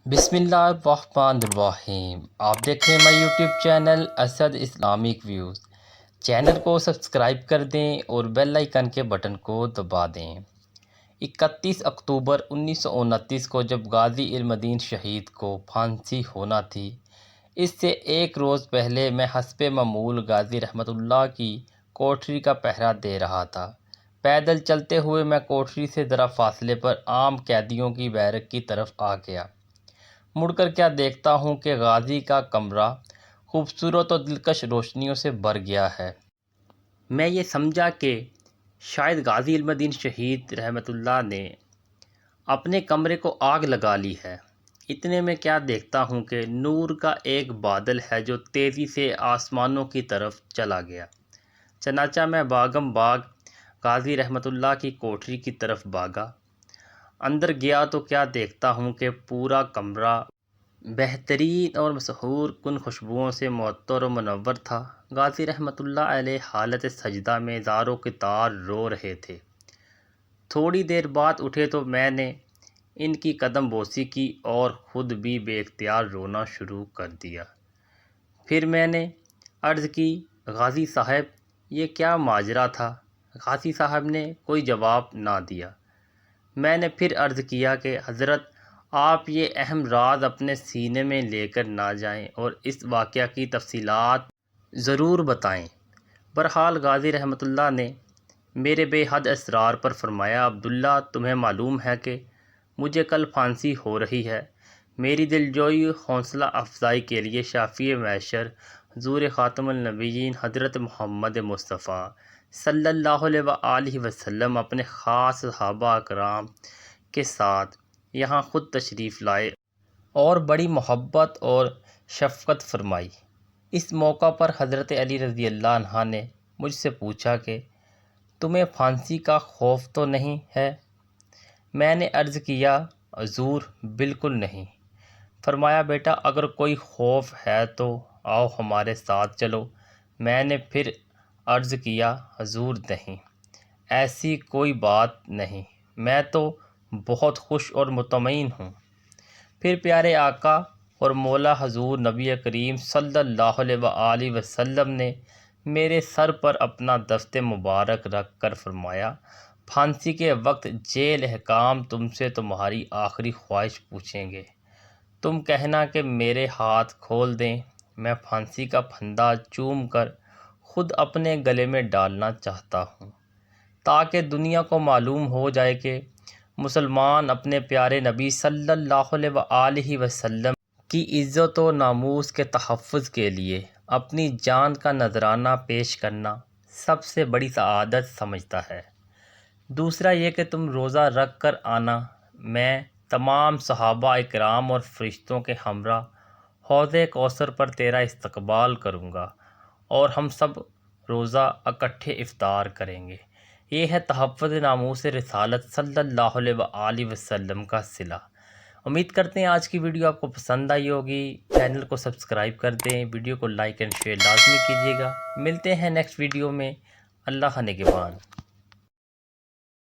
بسم اللہ الرحمن الرحیم۔ آپ دیکھ رہے ہیں ہمارا YouTube channel Asad Islamic views. Channel کو سبسکرائب کر دیں اور بیل آئیکن کے بٹن کو دبا دیں۔ 31 اکتوبر 1929 کو جب غازی علم الدین شہید کو پھانسی ہونا تھی، اس سے ایک روز پہلے میں حسب معمول غازی رحمت اللہ کی کوٹھری کا پہرا دے رہا تھا۔ پیدل چلتے ہوئے میں کوٹھری سے ذرا فاصلے پر عام قیدیوں کی بیرک کی طرف آ گیا۔ مڑ کر کیا دیکھتا ہوں کہ غازی کا کمرہ خوبصورت اور دلکش روشنیوں سے بھر گیا ہے۔ میں یہ سمجھا کہ شاید غازی علم الدین شہید رحمت اللہ نے اپنے کمرے کو آگ لگا لی ہے۔ اتنے میں کیا دیکھتا ہوں کہ نور کا ایک بادل ہے جو تیزی سے آسمانوں کی طرف چلا گیا۔ چنانچہ میں بھاگم بھاگ غازی رحمت اللہ کی کوٹھری کی طرف بھاگا۔ اندر گیا تو کیا دیکھتا ہوں کہ پورا کمرہ بہترین اور مسحور کن خوشبوؤں سے معطر و منور تھا۔ غازی رحمت اللہ علیہ حالت سجدہ میں زاروں کے تار رو رہے تھے۔ تھوڑی دیر بعد اٹھے تو میں نے ان کی قدم بوسی کی اور خود بھی بے اختیار رونا شروع کر دیا۔ پھر میں نے عرض کی، غازی صاحب یہ کیا ماجرا تھا؟ غازی صاحب نے کوئی جواب نہ دیا۔ میں نے پھر عرض کیا کہ حضرت آپ یہ اہم راز اپنے سینے میں لے کر نہ جائیں اور اس واقعہ کی تفصیلات ضرور بتائیں۔ بہرحال غازی رحمت اللہ نے میرے بے حد اصرار پر فرمایا، عبداللہ تمہیں معلوم ہے کہ مجھے کل پھانسی ہو رہی ہے۔ میری دلجوئی حوصلہ افزائی کے لیے شافع معشر حضور خاتم النبیین حضرت محمد مصطفیٰ صلی اللہ علیہ وآلہ وسلم اپنے خاص صحابہ اکرام کے ساتھ یہاں خود تشریف لائے اور بڑی محبت اور شفقت فرمائی۔ اس موقع پر حضرت علی رضی اللہ عنہ نے مجھ سے پوچھا کہ تمہیں پھانسی کا خوف تو نہیں ہے؟ میں نے عرض کیا، حضور بالکل نہیں۔ فرمایا، بیٹا اگر کوئی خوف ہے تو آؤ ہمارے ساتھ چلو۔ میں نے پھر عرض کیا، حضور نہیں، ایسی کوئی بات نہیں، میں تو بہت خوش اور مطمئن ہوں۔ پھر پیارے آقا اور مولا حضور نبی کریم صلی اللہ علیہ وآلہ وسلم نے میرے سر پر اپنا دست مبارک رکھ کر فرمایا، پھانسی کے وقت ذیل احکام تم سے تمہاری آخری خواہش پوچھیں گے۔ تم کہنا کہ میرے ہاتھ کھول دیں، میں پھانسی کا پھندا چوم کر خود اپنے گلے میں ڈالنا چاہتا ہوں، تاکہ دنیا کو معلوم ہو جائے کہ مسلمان اپنے پیارے نبی صلی اللہ علیہ وآلہ وسلم کی عزت و ناموس کے تحفظ کے لیے اپنی جان کا نذرانہ پیش کرنا سب سے بڑی سعادت سمجھتا ہے۔ دوسرا یہ کہ تم روزہ رکھ کر آنا، میں تمام صحابہ اکرام اور فرشتوں کے ہمراہ حوض کوثر پر تیرا استقبال کروں گا اور ہم سب روزہ اکٹھے افطار کریں گے۔ یہ ہے تحفظ ناموس رسالت صلی اللہ علیہ وآلہ وسلم کا صلہ۔ امید کرتے ہیں آج کی ویڈیو آپ کو پسند آئی ہوگی۔ چینل کو سبسکرائب کر دیں، ویڈیو کو لائک اینڈ شیئر لازمی کیجیے گا۔ ملتے ہیں نیکسٹ ویڈیو میں۔ اللہ نگہبان۔